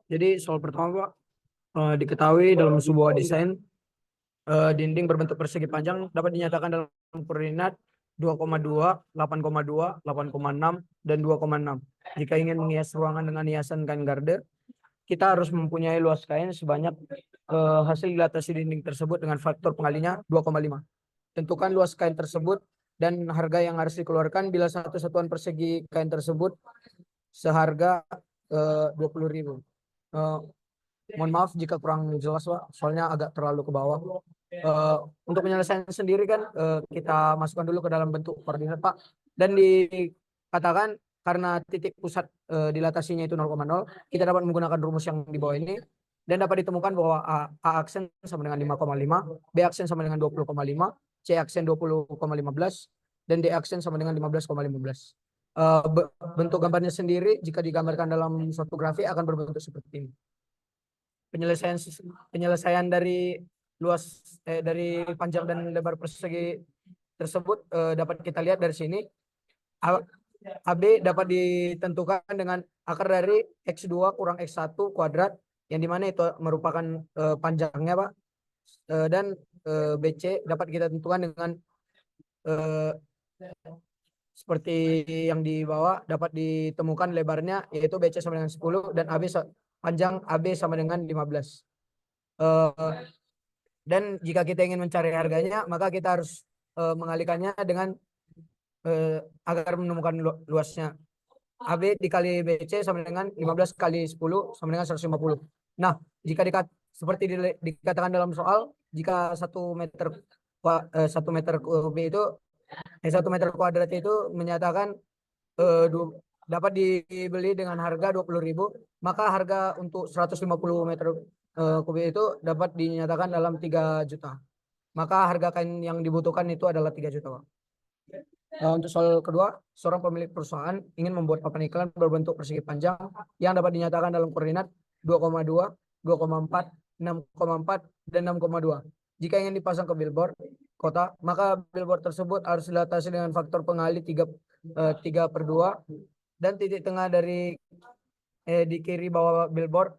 Jadi soal pertama Pak, diketahui dalam sebuah desain dinding berbentuk persegi panjang dapat dinyatakan dalam koordinat 2,2, 8,2, 8,6, dan 2,6. Jika ingin menghias ruangan dengan hiasan kain garde, kita harus mempunyai luas kain sebanyak hasil dilatasi dinding tersebut dengan faktor pengalinya 2,5. Tentukan luas kain tersebut dan harga yang harus dikeluarkan bila satu satuan persegi kain tersebut seharga 20.000. Mohon maaf jika kurang jelas Pak, soalnya agak terlalu ke bawah. Untuk penyelesaian sendiri kan kita masukkan dulu ke dalam bentuk koordinat Pak, dan dikatakan karena titik pusat dilatasinya itu 0,0, kita dapat menggunakan rumus yang di bawah ini dan dapat ditemukan bahwa A aksen sama dengan 5,5, B aksen sama dengan 20,5, C aksen 20,15, dan D aksen sama dengan 15,15. Bentuk gambarnya sendiri jika digambarkan dalam suatu grafik akan berbentuk seperti ini. Penyelesaian dari luas dari panjang dan lebar persegi tersebut dapat kita lihat dari sini. AB dapat ditentukan dengan akar dari X2 kurang X1 kuadrat, yang dimana itu merupakan panjangnya Pak, dan BC dapat kita tentukan dengan seperti yang di bawah, dapat ditemukan lebarnya yaitu BC sama dengan 10 dan panjang AB sama dengan 15. Dan jika kita ingin mencari harganya, maka kita harus mengalihkannya dengan agar menemukan luasnya. AB dikali BC sama dengan 15 kali 10 sama dengan 150. Nah, jika seperti dikatakan dalam soal, jika 1 meter kubik itu 1 meter kuadrat itu menyatakan dapat dibeli dengan harga 20.000, maka harga untuk 150 meter kubik itu dapat dinyatakan dalam 3 juta. Maka harga kain yang dibutuhkan itu adalah 3 juta Pak. Untuk soal kedua, seorang pemilik perusahaan ingin membuat papan iklan berbentuk persegi panjang yang dapat dinyatakan dalam koordinat 2,2, 2,4, 6,4, dan 6,2. Jika ingin dipasang ke billboard kota, maka billboard tersebut harus dilatasi dengan faktor pengali 3/2 dan titik tengah dari di kiri bawah billboard.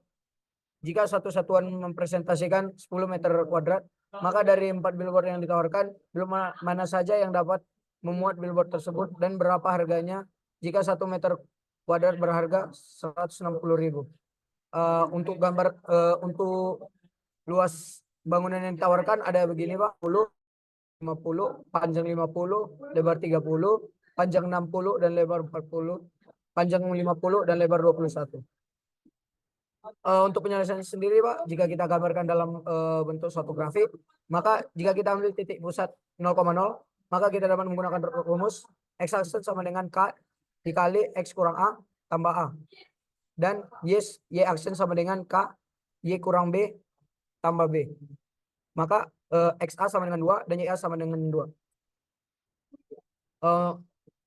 Jika satu satuan mempresentasikan 10 meter kuadrat, maka dari 4 billboard yang ditawarkan, belum mana saja yang dapat memuat billboard tersebut dan berapa harganya. Jika 1 meter kuadrat berharga 160.000. Untuk gambar untuk luas bangunan yang ditawarkan ada begini Pak: 50, panjang 50, lebar 30, panjang 60 dan lebar 40, panjang 50 dan lebar 21. Untuk penyelesaian sendiri Pak, jika kita gambarkan dalam bentuk suatu grafik, maka jika kita ambil titik pusat 0,0, maka kita dapat menggunakan rumus X aksen sama dengan K dikali X kurang A tambah A, dan Y aksen sama dengan K Y kurang B tambah B. Maka XA sama dengan 2 dan YA sama dengan 2.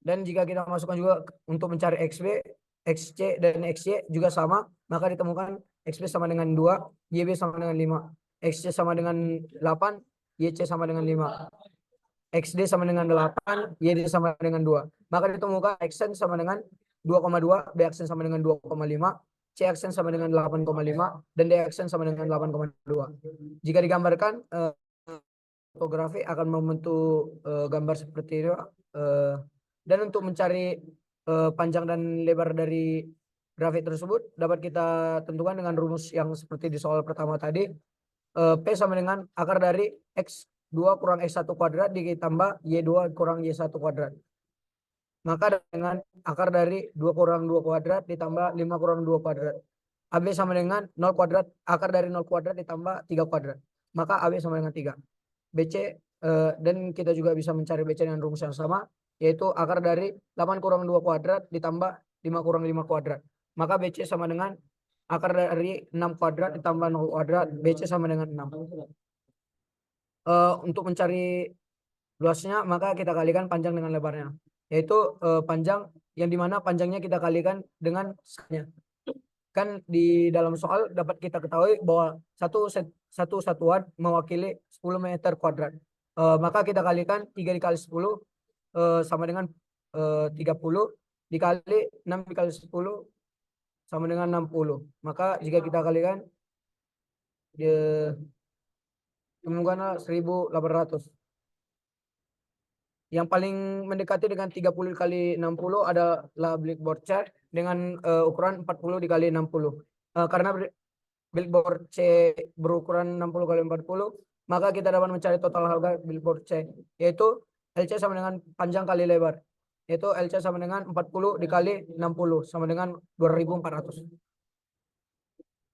Dan jika kita masukkan juga untuk mencari XB, XC dan XY juga sama, maka ditemukan XB sama dengan 2, YB sama dengan 5, XC sama dengan 8, YC sama dengan 5, XD sama dengan 8, YD sama dengan 2. Maka ditemukan aksen sama dengan 2,2, B aksen sama dengan 2,5, C aksen sama dengan 8,5, dan D aksen sama dengan 8,2. Jika digambarkan, fotografi akan membentuk gambar seperti itu. Dan untuk mencari panjang dan lebar dari grafik tersebut dapat kita tentukan dengan rumus yang seperti di soal pertama tadi. P sama dengan akar dari X2 kurang X1 kuadrat ditambah Y2 kurang Y1 kuadrat. Maka dengan akar dari 2 kurang 2 kuadrat ditambah 5 kurang 2 kuadrat. AB sama dengan 0 kuadrat, akar dari 0 kuadrat ditambah 3 kuadrat. Maka AB sama dengan 3. BC, dan kita juga bisa mencari BC dengan rumus yang sama, yaitu akar dari 8 kurang 2 kuadrat ditambah 5 kurang 5 kuadrat. Maka BC sama dengan akar dari 6 kuadrat ditambah 0 kuadrat, BC sama dengan 6. Untuk mencari luasnya, maka kita kalikan panjang dengan lebarnya, yaitu panjang yang dimana panjangnya kita kalikan dengan setnya. Kan di dalam soal dapat kita ketahui bahwa satu satuan mewakili 10 meter kuadrat. Maka kita kalikan 3 dikali 10 sama dengan 30, dikali 6 dikali 10 sama dengan 60. Maka jika kita kalikan, temukanlah 1800. Yang paling mendekati dengan 30 kali 60 adalah Blackboard C dengan ukuran 40 dikali 60. Karena Blackboard C berukuran 60 kali 40, maka kita dapat mencari total harga Blackboard C, yaitu LC sama dengan panjang kali lebar. Yaitu LC sama dengan 40 dikali 60 sama dengan 2400.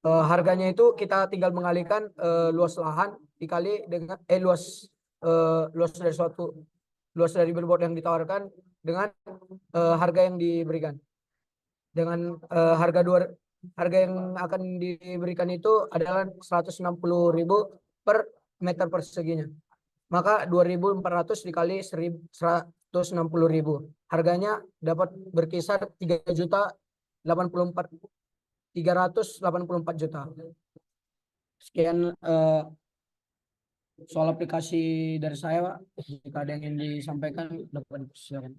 Harganya itu kita tinggal mengalihkan luas lahan dikali dengan luas dari luas dari billboard yang ditawarkan dengan harga yang diberikan. Dengan harga yang akan diberikan itu adalah 160.000 per meter perseginya. Maka 2.400 dikali 160.000. Harganya dapat berkisar 384 juta. Sekian soal aplikasi dari saya, Pak. Jika ada yang ingin disampaikan, dapat silakan.